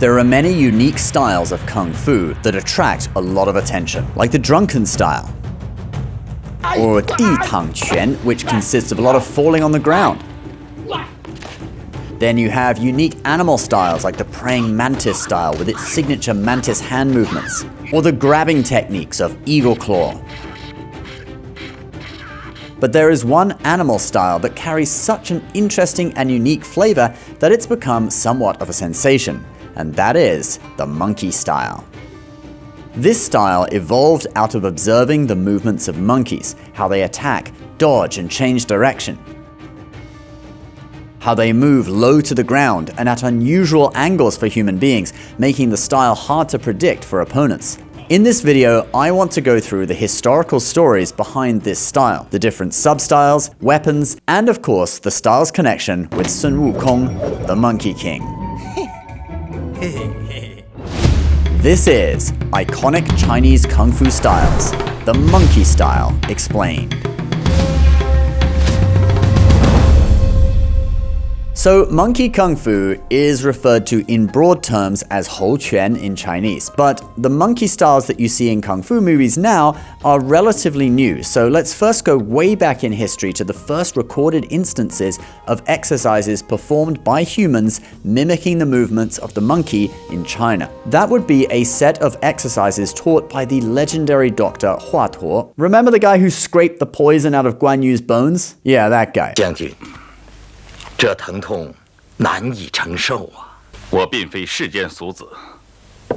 There are many unique styles of kung fu that attract a lot of attention, like the drunken style, or di tang quan, which consists of a lot of falling on the ground. Then you have unique animal styles like the praying mantis style with its signature mantis hand movements, or the grabbing techniques of eagle claw. But there is one animal style that carries such an interesting and unique flavor that it's become somewhat of a sensation, and that is the monkey style. This style evolved out of observing the movements of monkeys, how they attack, dodge, and change direction, how they move low to the ground and at unusual angles for human beings, making the style hard to predict for opponents. In this video, I want to go through the historical stories behind this style, the different sub-styles, weapons, and of course, the style's connection with Sun Wukong, the Monkey King. This is Iconic Chinese Kung Fu Styles, the Monkey Style Explained. So, monkey kung fu is referred to in broad terms as hou quan in Chinese, but the monkey styles that you see in kung fu movies now are relatively new. So let's first go way back in history to the first recorded instances of exercises performed by humans mimicking the movements of the monkey in China. That would be a set of exercises taught by the legendary doctor Hua Tuo. Remember the guy who scraped the poison out of Guan Yu's bones? Yeah, that guy. 这疼痛难以承受啊！我并非世间俗子，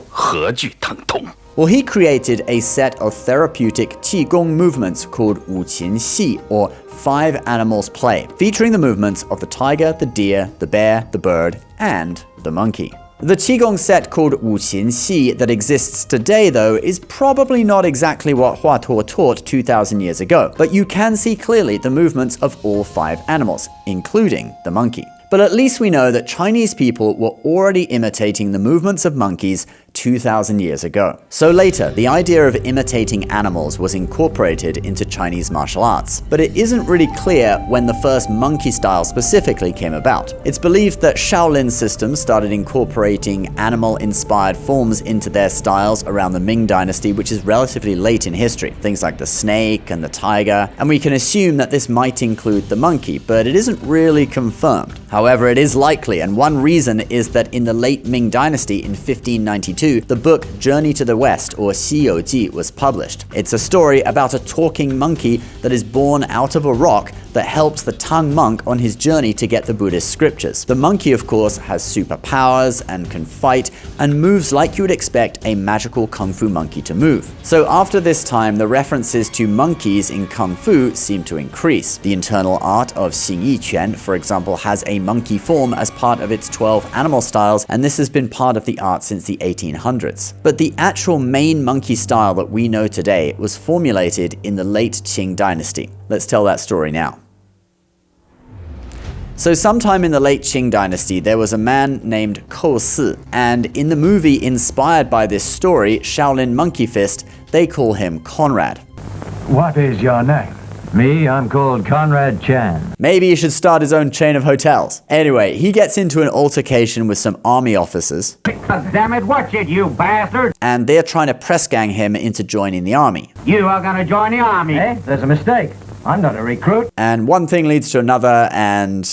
何惧疼痛？ Well, he created a set of therapeutic Qigong movements called Wu Qin Xi, or Five Animals Play, featuring the movements of the tiger, the deer, the bear, the bird, and the monkey. The Qigong set called Wu Qin Xi that exists today, though, is probably not exactly what Hua Tuo taught 2,000 years ago, but you can see clearly the movements of all five animals, including the monkey. But at least we know that Chinese people were already imitating the movements of monkeys 2,000 years ago. So later, the idea of imitating animals was incorporated into Chinese martial arts. But it isn't really clear when the first monkey style specifically came about. It's believed that Shaolin systems started incorporating animal-inspired forms into their styles around the Ming Dynasty, which is relatively late in history. Things like the snake and the tiger, and we can assume that this might include the monkey, but it isn't really confirmed. However, it is likely, and one reason is that in the late Ming Dynasty in 1592, the book Journey to the West, or Xi You Ji, was published. It's a story about a talking monkey that is born out of a rock that helps the Tang monk on his journey to get the Buddhist scriptures. The monkey, of course, has superpowers and can fight and moves like you would expect a magical kung fu monkey to move. So after this time, the references to monkeys in kung fu seem to increase. The internal art of Xing Yi Quan, for example, has a monkey form as part of its 12 animal styles, and this has been part of the art since the 1800s. But the actual main monkey style that we know today was formulated in the late Qing dynasty. Let's tell that story now. So sometime in the late Qing dynasty, there was a man named Kou Si, and in the movie inspired by this story, Shaolin Monkey Fist, they call him Conrad. What is your name? Me, I'm called Conrad Chan. Maybe he should start his own chain of hotels. Anyway, he gets into an altercation with some army officers. Damn it, watch it, you bastard! And they're trying to press gang him into joining the army. You are gonna join the army. Hey, there's a mistake. I'm not a recruit. And one thing leads to another, and...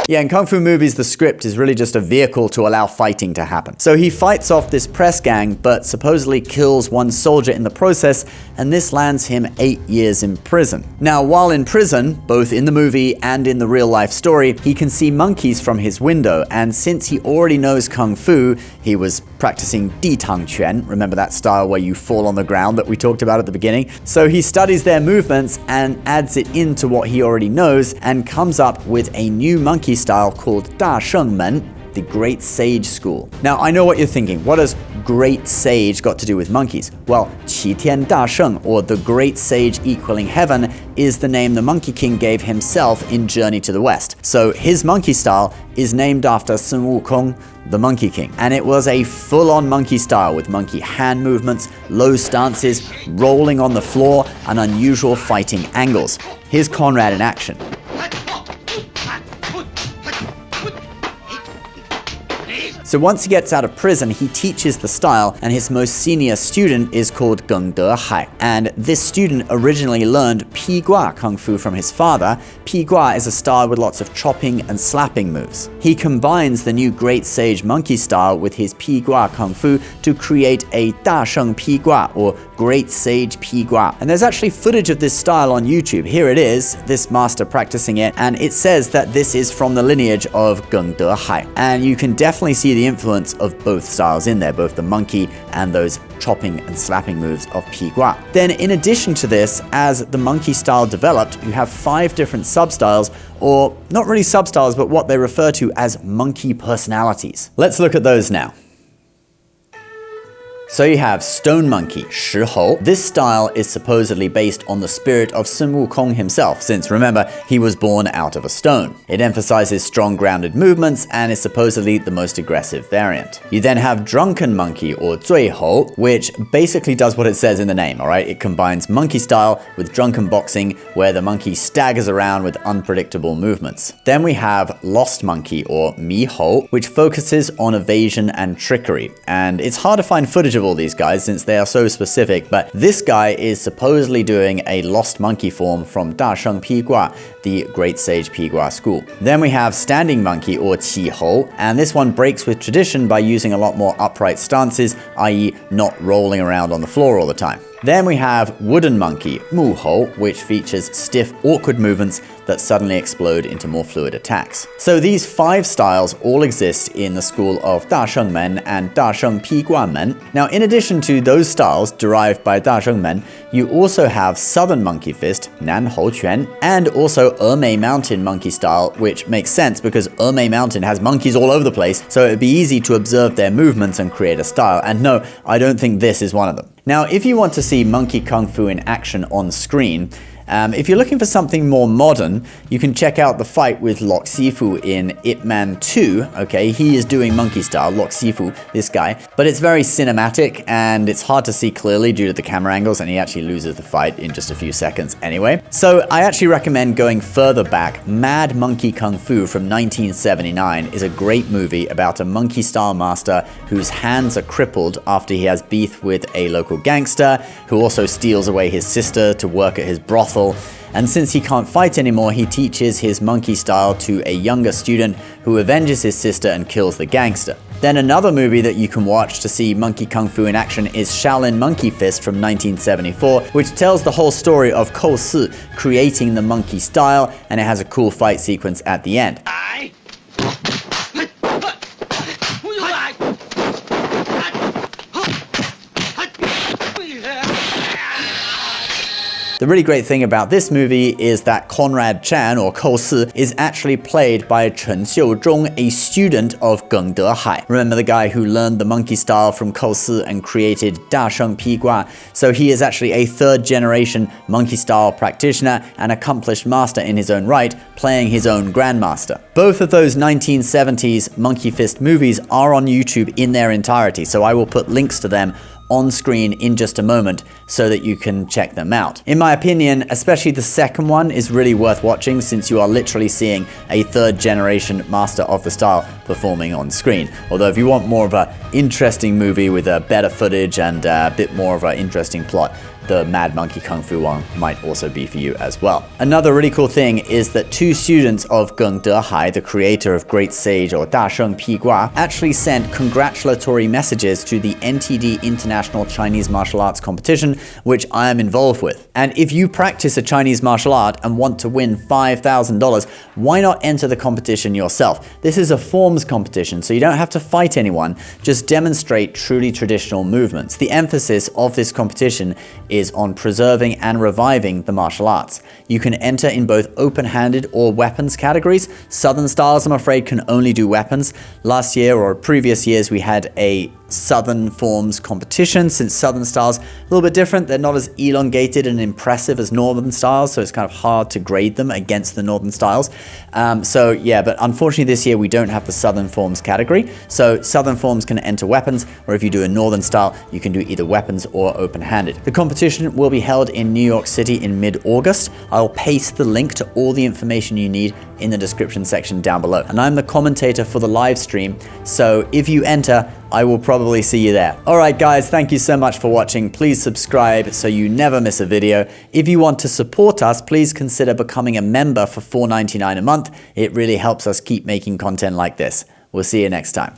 Yeah, in kung fu movies, the script is really just a vehicle to allow fighting to happen. So he fights off this press gang, but supposedly kills one soldier in the process, and this lands him 8 years in prison. Now, while in prison, both in the movie and in the real-life story, he can see monkeys from his window, and since he already knows kung fu, he was practicing di tang quan, remember that style where you fall on the ground that we talked about at the beginning? So he studies their movements and adds it into what he already knows, and comes up with a new monkey style called Da Sheng Men, the Great Sage School. Now, I know what you're thinking. What does Great Sage got to do with monkeys? Well, Qi Tian Da Sheng, or the Great Sage equaling heaven, is the name the Monkey King gave himself in Journey to the West. So his monkey style is named after Sun Wukong, the Monkey King. And it was a full-on monkey style with monkey hand movements, low stances, rolling on the floor, and unusual fighting angles. Here's Conrad in action. So once he gets out of prison, he teaches the style, and his most senior student is called Geng Dehai. And this student originally learned Pi Gua Kung Fu from his father. Pi Gua is a style with lots of chopping and slapping moves. He combines the new Great Sage monkey style with his Pi Gua Kung Fu to create a Da Sheng Pi Gua, or Great Sage Pi Gua. And there's actually footage of this style on YouTube. Here it is, this master practicing it, and it says that this is from the lineage of Geng Dehai. And you can definitely see the influence of both styles in there, both the monkey and those chopping and slapping moves of Pi Gua. Then in addition to this, as the monkey style developed, you have 5 different substyles, or not really substyles, but what they refer to as monkey personalities. Let's look at those now. So you have Stone Monkey, Shi Hou. This style is supposedly based on the spirit of Sun Wukong himself, since remember, he was born out of a stone. It emphasizes strong grounded movements and is supposedly the most aggressive variant. You then have Drunken Monkey, or Zui Hou, which basically does what it says in the name, alright? It combines monkey style with drunken boxing, where the monkey staggers around with unpredictable movements. Then we have Lost Monkey, or Mi Hou, which focuses on evasion and trickery. And it's hard to find footage of all these guys since they are so specific, but this guy is supposedly doing a lost monkey form from Da Sheng Pi Gua, the Great Sage Pi Gua school. Then we have Standing Monkey, or Qi Hou, and this one breaks with tradition by using a lot more upright stances, i.e. not rolling around on the floor all the time. Then we have Wooden Monkey, Mu Hou, which features stiff, awkward movements that suddenly explode into more fluid attacks. So these 5 styles all exist in the school of Da Sheng Men and Da Sheng Pi Gua Men. Now, in addition to those styles derived by Da Sheng Men, you also have Southern Monkey Fist, Nan Hou Quan, and also Emei Mountain Monkey style, which makes sense because Emei Mountain has monkeys all over the place, so it would be easy to observe their movements and create a style. And no, I don't think this is one of them. Now, if you want to see monkey kung fu in action on screen, if you're looking for something more modern, you can check out the fight with Lok Sifu in Ip Man 2. Okay, he is doing monkey style, Lok Sifu, this guy, but it's very cinematic and it's hard to see clearly due to the camera angles, and he actually loses the fight in just a few seconds anyway. So I actually recommend going further back. Mad Monkey Kung Fu from 1979 is a great movie about a monkey style master whose hands are crippled after he has beef with a local gangster who also steals away his sister to work at his brothel. And since he can't fight anymore, he teaches his monkey style to a younger student who avenges his sister and kills the gangster. Then another movie that you can watch to see monkey kung fu in action is Shaolin Monkey Fist from 1974, which tells the whole story of Kou Si creating the monkey style, and it has a cool fight sequence at the end. The really great thing about this movie is that Conrad Chan, or Kou Si, is actually played by Chen Xiuzhong, a student of Geng Dehai. Remember the guy who learned the monkey style from Kou Si and created Da Sheng Pi Gua? So he is actually a 3rd generation monkey style practitioner and accomplished master in his own right, playing his own grandmaster. Both of those 1970s Monkey Fist movies are on YouTube in their entirety, so I will put links to them on screen in just a moment so that you can check them out. In my opinion, especially the second one is really worth watching since you are literally seeing a 3rd generation master of the style performing on screen. Although if you want more of an interesting movie with a better footage and a bit more of an interesting plot, the Mad Monkey Kung Fu one might also be for you as well. Another really cool thing is that 2 students of Geng Dehai, the creator of Great Sage or Da Sheng Pi Gua, actually sent congratulatory messages to the NTD International Chinese Martial Arts Competition, which I am involved with. And if you practice a Chinese martial art and want to win $5,000, why not enter the competition yourself? This is a forms competition, so you don't have to fight anyone, just demonstrate truly traditional movements. The emphasis of this competition is on preserving and reviving the martial arts. You can enter in both open-handed or weapons categories. Southern styles, I'm afraid, can only do weapons. Last year or previous years, we had a Southern forms competition, since Southern styles a little bit different. They're not as elongated and impressive as Northern styles, so it's kind of hard to grade them against the Northern styles. So yeah, but unfortunately this year we don't have the Southern forms category. So Southern forms can enter weapons, or if you do a Northern style, you can do either weapons or open-handed. The competition will be held in New York City in mid-August. I'll paste the link to all the information you need in the description section down below. And I'm the commentator for the live stream, so if you enter, I will probably see you there. All right, guys, thank you so much for watching. Please subscribe so you never miss a video. If you want to support us, please consider becoming a member for $4.99 a month. It really helps us keep making content like this. We'll see you next time.